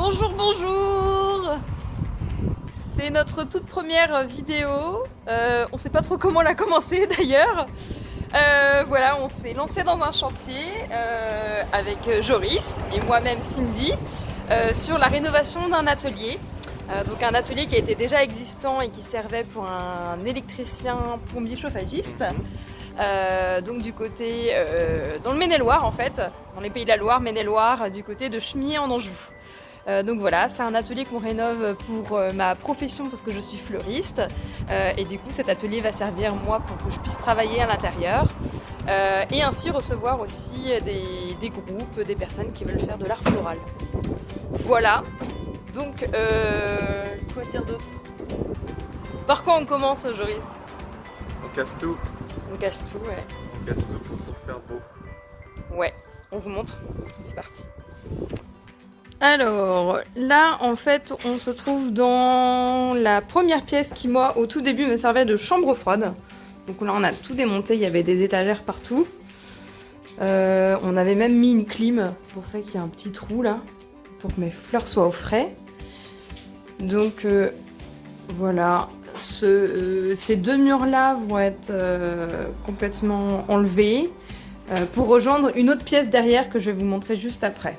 Bonjour, bonjour. C'est notre toute première vidéo. On sait pas trop comment la commencer d'ailleurs. Voilà, on s'est lancé dans un chantier avec Joris et moi-même Cindy sur la rénovation d'un atelier. Donc un atelier qui a été déjà existant et qui servait pour un électricien plombier chauffagiste. Donc du côté, dans le Maine-et-Loire en fait, dans les Pays de la Loire, Maine-et-Loire, du côté de Chemillé en Anjou. Donc voilà, c'est un atelier qu'on rénove pour ma profession parce que je suis fleuriste. Et du coup cet atelier va servir moi pour que je puisse travailler à l'intérieur et ainsi recevoir aussi des groupes, des personnes qui veulent faire de l'art floral. Voilà, donc quoi dire d'autre? Par quoi on commence, Joris? On casse tout. On casse tout, ouais. On casse tout pour tout refaire beau. Ouais, on vous montre. C'est parti. Alors, là, en fait, on se trouve dans la première pièce qui, moi, au tout début, me servait de chambre froide. Donc là, on a tout démonté, il y avait des étagères partout. On avait même mis une clim, c'est pour ça qu'il y a un petit trou, là, pour que mes fleurs soient au frais. Donc, voilà. Ces deux murs-là vont être complètement enlevés pour rejoindre une autre pièce derrière que je vais vous montrer juste après.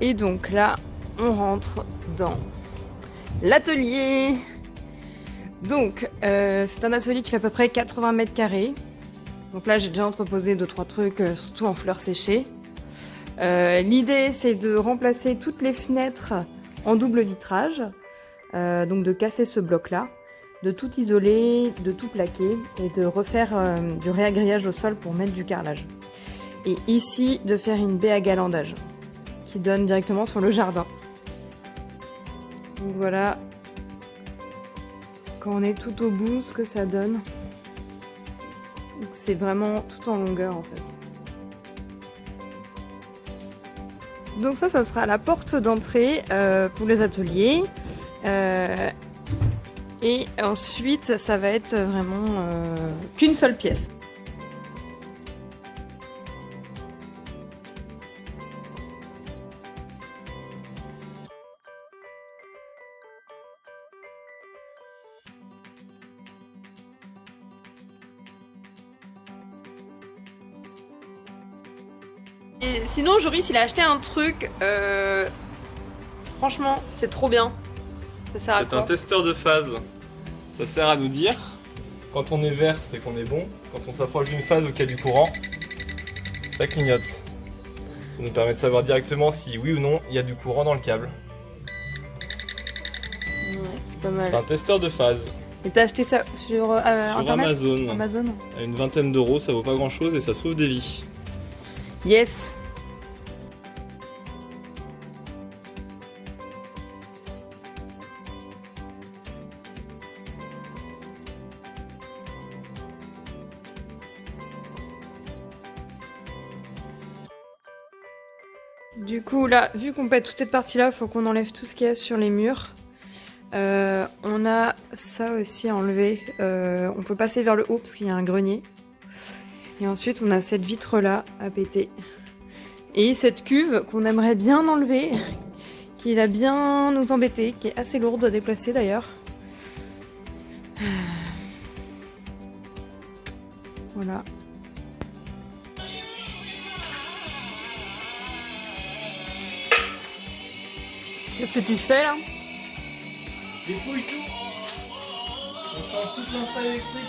Et donc là, on rentre dans l'atelier. Donc, c'est un atelier qui fait à peu près 80 mètres carrés. Donc là, j'ai déjà entreposé 2-3 trucs, surtout en fleurs séchées. L'idée, c'est de remplacer toutes les fenêtres en double vitrage. Donc de casser ce bloc-là, de tout isoler, de tout plaquer et de refaire du réagrillage au sol pour mettre du carrelage. Et ici, de faire une baie à galandage qui donne directement sur le jardin. Donc voilà, quand on est tout au bout, ce que ça donne. C'est vraiment tout en longueur en fait. Donc ça sera la porte d'entrée pour les ateliers. Et ensuite, ça va être vraiment qu'une seule pièce. Et sinon, Joris, il a acheté un truc. Franchement, c'est trop bien. Ça sert à quoi? C'est un testeur de phase. Ça sert à nous dire quand on est vert, c'est qu'on est bon. Quand on s'approche d'une phase où il y a du courant, ça clignote. Ça nous permet de savoir directement si oui ou non il y a du courant dans le câble. Ouais, c'est pas mal. C'est un testeur de phase. Et t'as acheté ça sur Internet? Amazon. Amazon. À une vingtaine d'euros, ça vaut pas grand chose et ça sauve des vies. Yes. Du coup, là, vu qu'on pète toute cette partie-là, il faut qu'on enlève tout ce qu'il y a sur les murs. On a ça aussi à enlever. On peut passer vers le haut parce qu'il y a un grenier. Et ensuite, on a cette vitre-là à péter. Et cette cuve qu'on aimerait bien enlever, qui va bien nous embêter, qui est assez lourde à déplacer d'ailleurs. Voilà. Qu'est-ce que tu fais là? Dépouille tout. On change toute l'install électrique.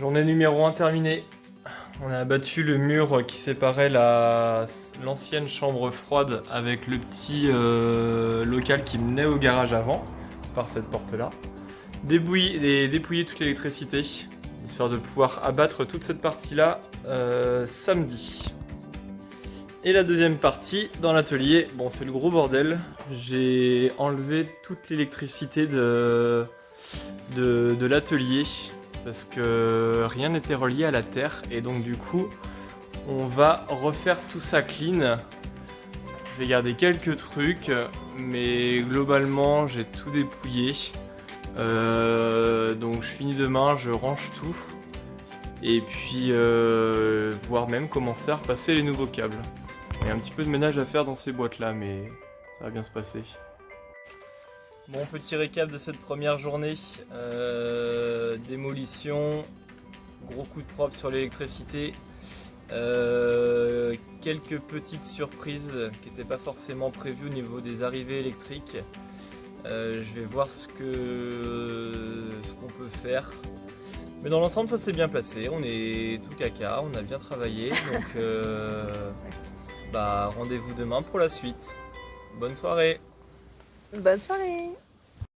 Journée numéro 1 terminée. On a abattu le mur qui séparait l'ancienne chambre froide avec le petit local qui menait au garage avant, par cette porte-là. Dépouiller toute l'électricité, histoire de pouvoir abattre toute cette partie-là samedi. Et la deuxième partie, dans l'atelier, bon c'est le gros bordel. J'ai enlevé toute l'électricité de l'atelier, parce que rien n'était relié à la terre, et donc du coup, on va refaire tout ça clean. Je vais garder quelques trucs, mais globalement, j'ai tout dépouillé. Donc je finis demain, je range tout. Et puis, voire même commencer à repasser les nouveaux câbles. Il y a un petit peu de ménage à faire dans ces boîtes-là, mais ça va bien se passer. Bon, petit récap de cette première journée. Démolition, gros coup de propre sur l'électricité. Quelques petites surprises qui n'étaient pas forcément prévues au niveau des arrivées électriques. Je vais voir ce qu'on peut faire. Mais dans l'ensemble, ça s'est bien passé. On est tout caca, on a bien travaillé. Donc, rendez-vous demain pour la suite. Bonne soirée! Bonne soirée.